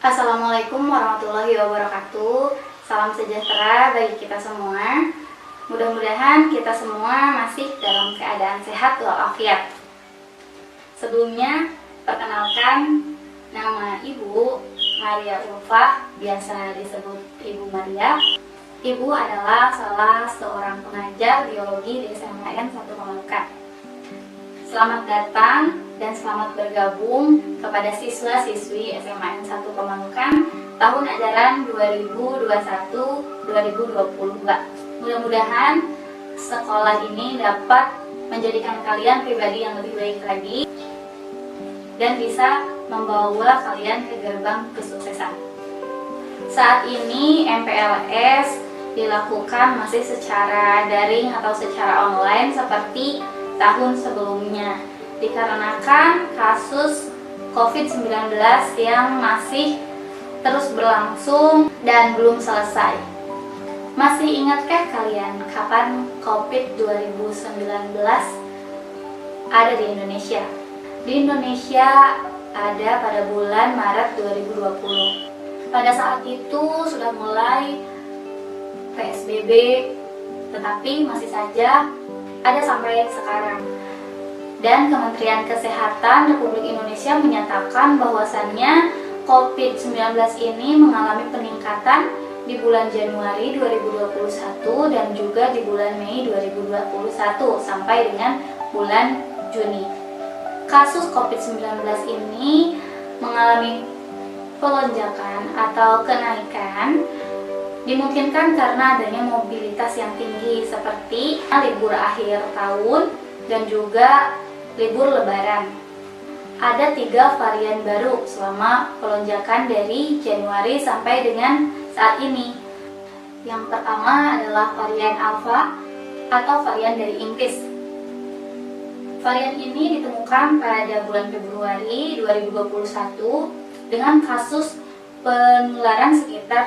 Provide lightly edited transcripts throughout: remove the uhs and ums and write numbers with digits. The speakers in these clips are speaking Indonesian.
Assalamualaikum warahmatullahi wabarakatuh. Salam sejahtera bagi kita semua. Mudah-mudahan kita semua masih dalam keadaan sehat walafiat. Sebelumnya, perkenalkan, nama Ibu Maria Ulfa, biasa disebut Ibu Maria. Ibu adalah salah seorang pengajar biologi di SMAN 1 Pamanukan. Selamat datang dan selamat bergabung kepada siswa-siswi SMAN 1 Pamanukan tahun ajaran 2021-2022. Mudah-mudahan sekolah ini dapat menjadikan kalian pribadi yang lebih baik lagi dan bisa membawa kalian ke gerbang kesuksesan. Saat ini MPLS dilakukan masih secara daring atau secara online seperti tahun sebelumnya, dikarenakan kasus COVID-19 yang masih terus berlangsung dan belum selesai. Masih ingatkah kalian kapan COVID-2019 ada di Indonesia? Di Indonesia ada pada bulan Maret 2020. Pada saat itu sudah mulai PSBB, tetapi masih saja ada sampai sekarang. Dan Kementerian Kesehatan Republik Indonesia menyatakan bahwasannya COVID-19 ini mengalami peningkatan di bulan Januari 2021 dan juga di bulan Mei 2021 sampai dengan bulan Juni. Kasus COVID-19 ini mengalami pelonjakan atau kenaikan dimungkinkan karena adanya mobilitas yang tinggi seperti libur akhir tahun dan juga libur lebaran. Ada 3 varian baru selama pelonjakan dari Januari sampai dengan saat ini. Yang pertama adalah varian Alpha atau varian dari Inggris. Varian ini ditemukan pada bulan Februari 2021 dengan kasus penularan sekitar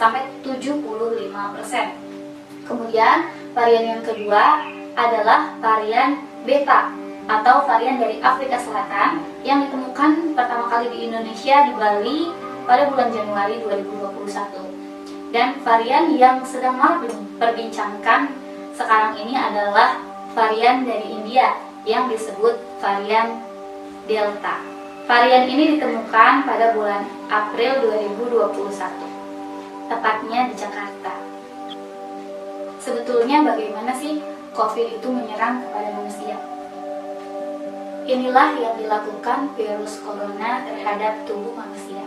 35-75%. Kemudian varian yang kedua adalah varian Beta atau varian dari Afrika Selatan yang ditemukan pertama kali di Indonesia di Bali pada bulan Januari 2021. Dan varian yang sedang marak diperbincangkan sekarang ini adalah varian dari India yang disebut varian Delta. Varian ini ditemukan pada bulan April 2021, tepatnya di Jakarta. Sebetulnya bagaimana sih COVID itu menyerang kepada manusia? Inilah yang dilakukan virus corona terhadap tubuh manusia.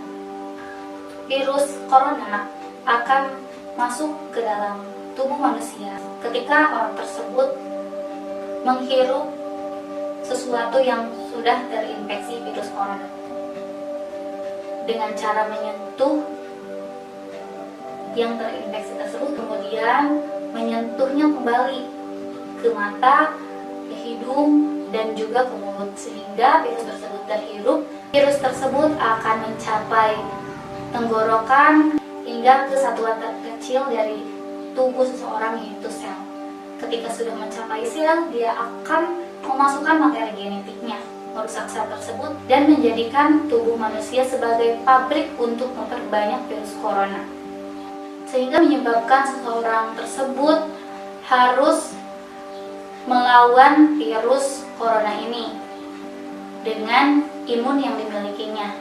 Virus corona akan masuk ke dalam tubuh manusia ketika orang tersebut menghirup sesuatu yang sudah terinfeksi virus corona. Dengan cara menyentuh yang terinfeksi tersebut, kemudian menyentuhnya kembali ke mata, ke hidung, dan juga ke mulut, sehingga virus tersebut terhirup. Virus tersebut akan mencapai tenggorokan hingga ke satuan terkecil dari tubuh seseorang, yaitu sel. Ketika sudah mencapai sel, dia akan memasukkan materi genetiknya, merusak sel tersebut, dan menjadikan tubuh manusia sebagai pabrik untuk memperbanyak virus corona. Sehingga menyebabkan seseorang tersebut harus melawan virus corona ini dengan imun yang dimilikinya.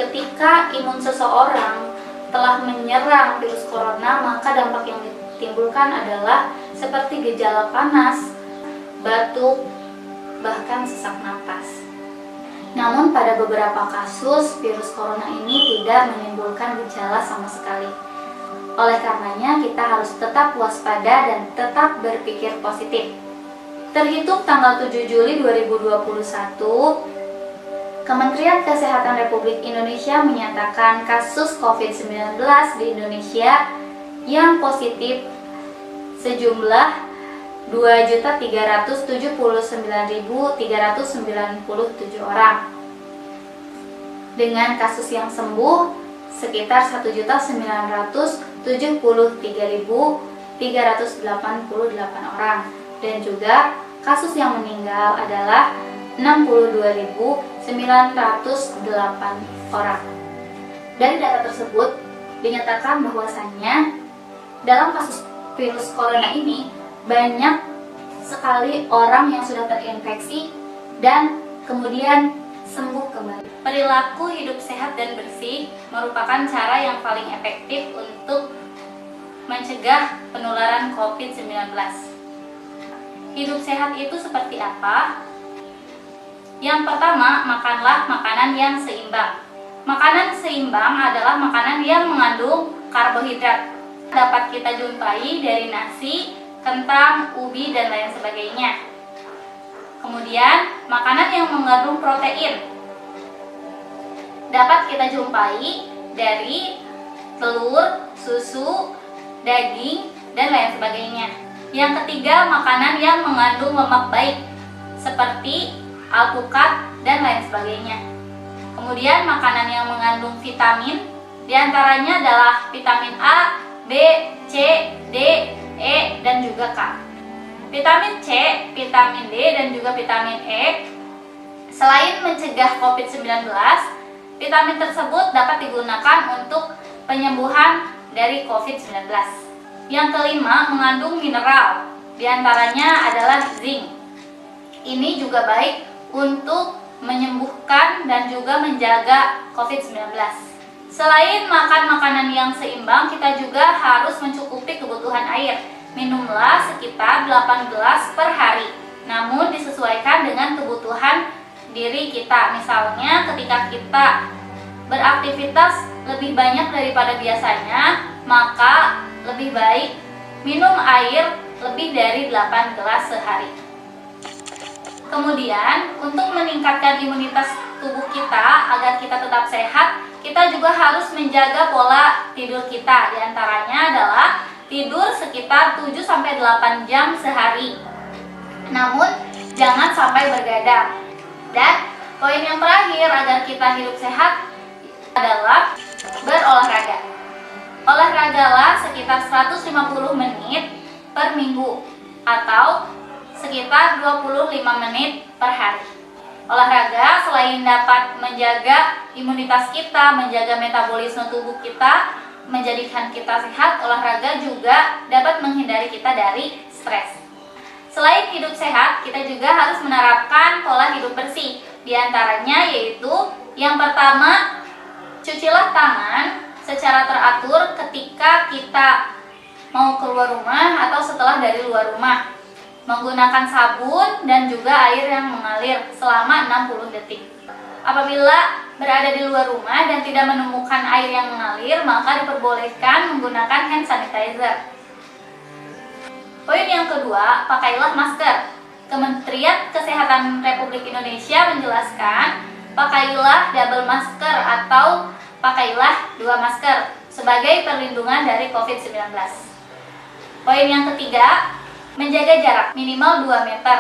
Ketika imun seseorang telah menyerang virus corona, maka dampak yang ditimbulkan adalah seperti gejala panas, batuk, bahkan sesak napas. Namun pada beberapa kasus virus corona ini tidak menimbulkan gejala sama sekali. Oleh karenanya kita harus tetap waspada dan tetap berpikir positif. Terhitung tanggal 7 Juli 2021, Kementerian Kesehatan Republik Indonesia menyatakan kasus COVID-19 di Indonesia yang positif sejumlah 2.379.397 orang, dengan kasus yang sembuh sekitar 1.973.388 orang, dan juga kasus yang meninggal adalah orang. Dari data tersebut dinyatakan bahwasannya dalam kasus virus corona ini banyak sekali orang yang sudah terinfeksi dan kemudian sembuh kembali. Perilaku hidup sehat dan bersih merupakan cara yang paling efektif untuk mencegah penularan COVID-19. Hidup sehat itu seperti apa? Yang pertama, makanlah makanan yang seimbang. Makanan seimbang adalah makanan yang mengandung karbohidrat. Dapat kita jumpai dari nasi, kentang, ubi, dan lain sebagainya. Kemudian, makanan yang mengandung protein dapat kita jumpai dari telur, susu, daging, dan lain sebagainya. Yang ketiga, makanan yang mengandung lemak baik seperti alpukat dan lain sebagainya. Kemudian, makanan yang mengandung vitamin diantaranya adalah vitamin A, B, C, D, E, dan juga K. Vitamin C, vitamin D, dan juga vitamin E selain mencegah COVID-19, vitamin tersebut dapat digunakan untuk penyembuhan dari COVID-19. Yang kelima, mengandung mineral, diantaranya adalah zinc. Ini juga baik untuk menyembuhkan dan juga menjaga COVID-19. Selain makan makanan yang seimbang, kita juga harus mencukupi kebutuhan air. Minumlah sekitar 8 gelas per hari, namun disesuaikan dengan kebutuhan diri kita. Misalnya ketika kita beraktivitas lebih banyak daripada biasanya, maka lebih baik minum air lebih dari 8 gelas sehari. Kemudian, untuk meningkatkan imunitas tubuh kita agar kita tetap sehat, kita juga harus menjaga pola tidur kita. Di antaranya adalah tidur sekitar 7-8 jam sehari. Namun, jangan sampai bergadang. Dan poin yang terakhir agar kita hidup sehat adalah berolahraga. Olahragalah sekitar 150 menit per minggu atau sekitar 25 menit per hari. Olahraga selain dapat menjaga imunitas kita, menjaga metabolisme tubuh kita, menjadikan kita sehat, olahraga juga dapat menghindari kita dari stres. Selain hidup sehat, kita juga harus menerapkan pola hidup bersih. Di antaranya yaitu yang pertama, cucilah tangan secara teratur ketika kita mau keluar rumah atau setelah dari luar rumah, menggunakan sabun dan juga air yang mengalir selama 60 detik. Apabila berada di luar rumah dan tidak menemukan air yang mengalir, maka diperbolehkan menggunakan hand sanitizer. Poin yang kedua, pakailah masker. Kementerian Kesehatan Republik Indonesia menjelaskan, pakailah double masker atau pakailah 2 masker sebagai perlindungan dari COVID-19. Poin yang ketiga, menjaga jarak minimal 2 meter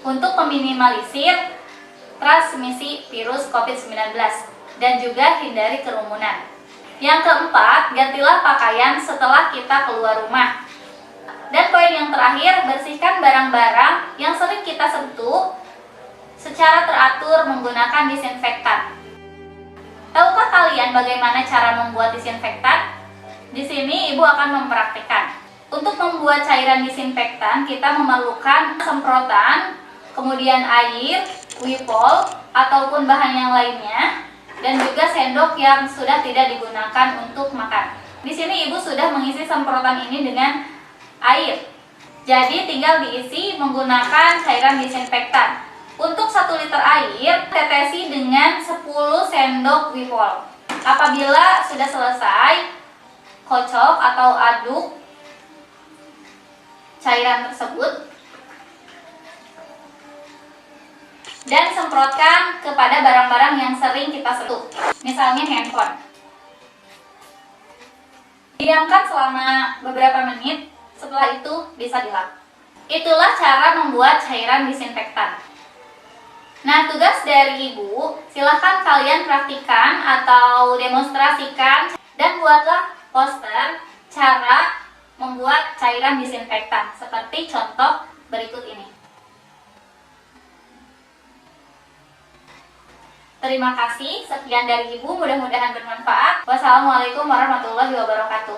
untuk meminimalisir transmisi virus COVID-19 dan juga hindari kerumunan. Yang keempat, gantilah pakaian setelah kita keluar rumah. Dan poin yang terakhir, bersihkan barang-barang yang sering kita sentuh secara teratur menggunakan disinfektan. Tahukah kalian bagaimana cara membuat disinfektan? Di sini Ibu akan mempraktikkan. Untuk membuat cairan disinfektan, kita memerlukan semprotan, kemudian air, wipol, ataupun bahan yang lainnya, dan juga sendok yang sudah tidak digunakan untuk makan. Di sini Ibu sudah mengisi semprotan ini dengan air. Jadi tinggal diisi menggunakan cairan disinfektan. Untuk 1 liter air, tetesi dengan 10 sendok wipol. Apabila sudah selesai, kocok atau aduk cairan tersebut dan semprotkan kepada barang-barang yang sering kita sentuh, misalnya handphone. Diamkan selama beberapa menit, setelah itu bisa dilap. Itulah cara membuat cairan disinfektan. Nah, tugas dari Ibu, silahkan kalian praktikan atau demonstrasikan dan buatlah poster cara membuat cairan disinfektan seperti contoh berikut ini. Terima kasih, sekian dari Ibu, mudah-mudahan bermanfaat. Wassalamualaikum warahmatullahi wabarakatuh.